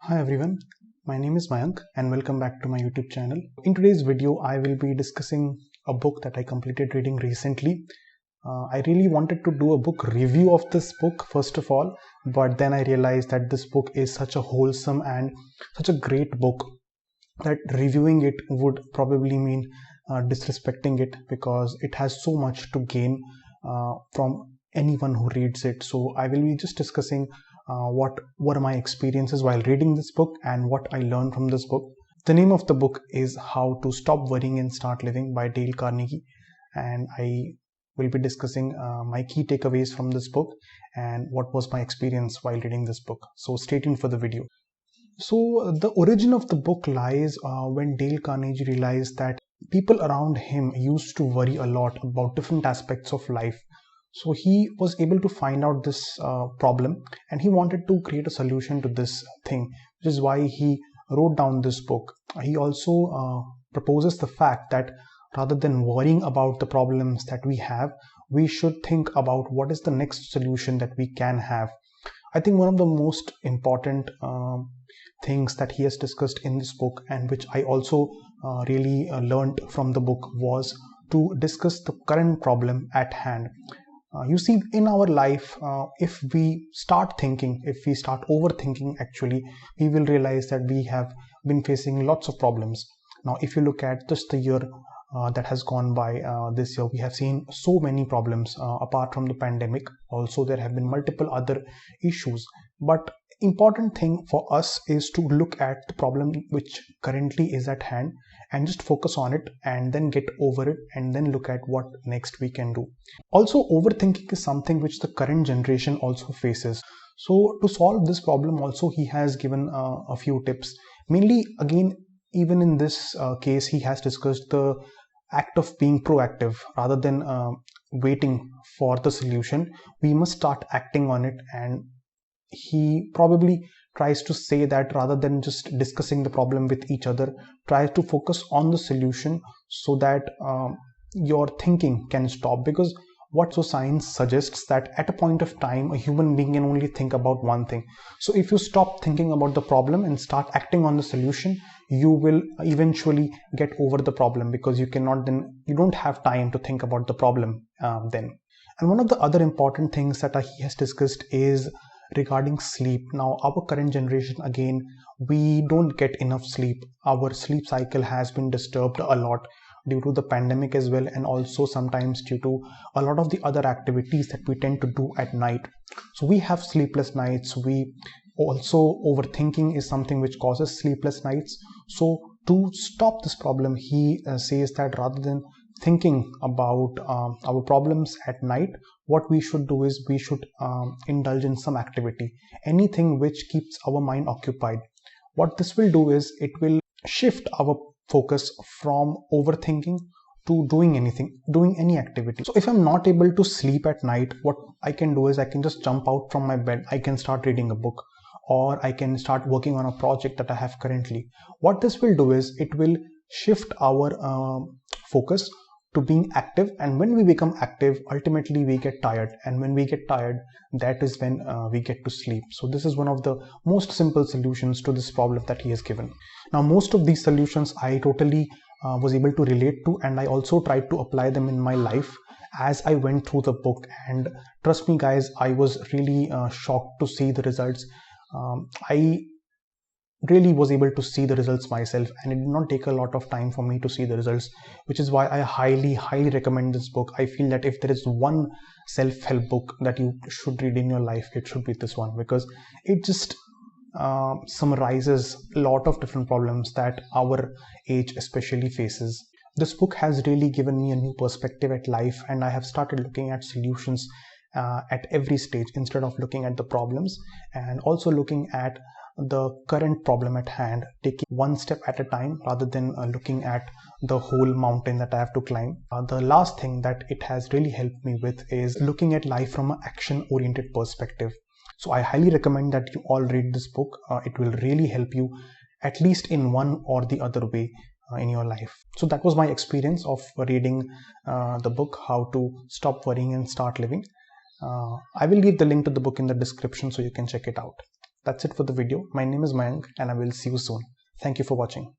Hi everyone, my name is Mayank and welcome back to my YouTube channel. In today's video, I will be discussing a book that I completed reading recently. I really wanted to do a book review of this book first of all, but then I realized that this book is such a wholesome and such a great book that reviewing it would probably mean disrespecting it because it has so much to gain from anyone who reads it. So I will be just discussing what were my experiences while reading this book and what I learned from this book. The name of the book is How to Stop Worrying and Start Living by Dale Carnegie, and I will be discussing my key takeaways from this book and what was my experience while reading this book. So stay tuned for the video. So the origin of the book lies when Dale Carnegie realized that people around him used to worry a lot about different aspects of life. So he was able to find out this problem and he wanted to create a solution to this thing, which is why he wrote down this book. He also proposes the fact that rather than worrying about the problems that we have, we should think about what is the next solution that we can have. I think one of the most important things that he has discussed in this book, and which I also really learned from the book, was to discuss the current problem at hand. You see, in our life, if we start thinking, if we start overthinking, actually, we will realize that we have been facing lots of problems. Now, if you look at just the year that has gone by this year, we have seen so many problems apart from the pandemic. Also, there have been multiple other issues. But important thing for us is to look at the problem which currently is at hand and just focus on it and then get over it and then look at what next we can do. Also, overthinking is something which the current generation also faces. So to solve this problem also, he has given a few tips. Mainly, again, even in this case, he has discussed the act of being proactive rather than waiting for the solution. We must start acting on it, and he probably tries to say that rather than just discussing the problem with each other, try to focus on the solution so that your thinking can stop. Because what so science suggests that at a point of time, a human being can only think about one thing. So if you stop thinking about the problem and start acting on the solution, you will eventually get over the problem, because you don't have time to think about the problem then. And one of the other important things that he has discussed is regarding sleep. Now, our current generation, again, we don't get enough sleep. Our sleep cycle has been disturbed a lot due to the pandemic as well, and also sometimes due to a lot of the other activities that we tend to do at night. So we have sleepless nights. We also, overthinking is something which causes sleepless nights. So to stop this problem, he says that rather than thinking about our problems at night, what we should do is we should indulge in some activity, anything which keeps our mind occupied. What this will do is it will shift our focus from overthinking to doing any activity. So if I'm not able to sleep at night, what I can do is I can just jump out from my bed, I can start reading a book, or I can start working on a project that I have currently. What this will do is it will shift our focus to being active, and when we become active, ultimately we get tired, and when we get tired, that is when we get to sleep. So this is one of the most simple solutions to this problem that he has given. Now, most of these solutions I totally was able to relate to, and I also tried to apply them in my life as I went through the book, and trust me guys, I was really shocked to see the results. I really was able to see the results myself, and it did not take a lot of time for me to see the results, which is why I highly recommend this book. I feel that if there is one self-help book that you should read in your life, it should be this one, because it just summarizes a lot of different problems that our age especially faces. This book has really given me a new perspective at life, and I have started looking at solutions at every stage instead of looking at the problems, and also looking at the current problem at hand, taking one step at a time rather than looking at the whole mountain that I have to climb. The last thing that it has really helped me with is looking at life from an action-oriented perspective. So I highly recommend that you all read this book. It will really help you, at least in one or the other way in your life. So that was my experience of reading the book, How to Stop Worrying and Start Living. I will leave the link to the book in the description so you can check it out. That's it for the video. My name is Mayank and I will see you soon. Thank you for watching.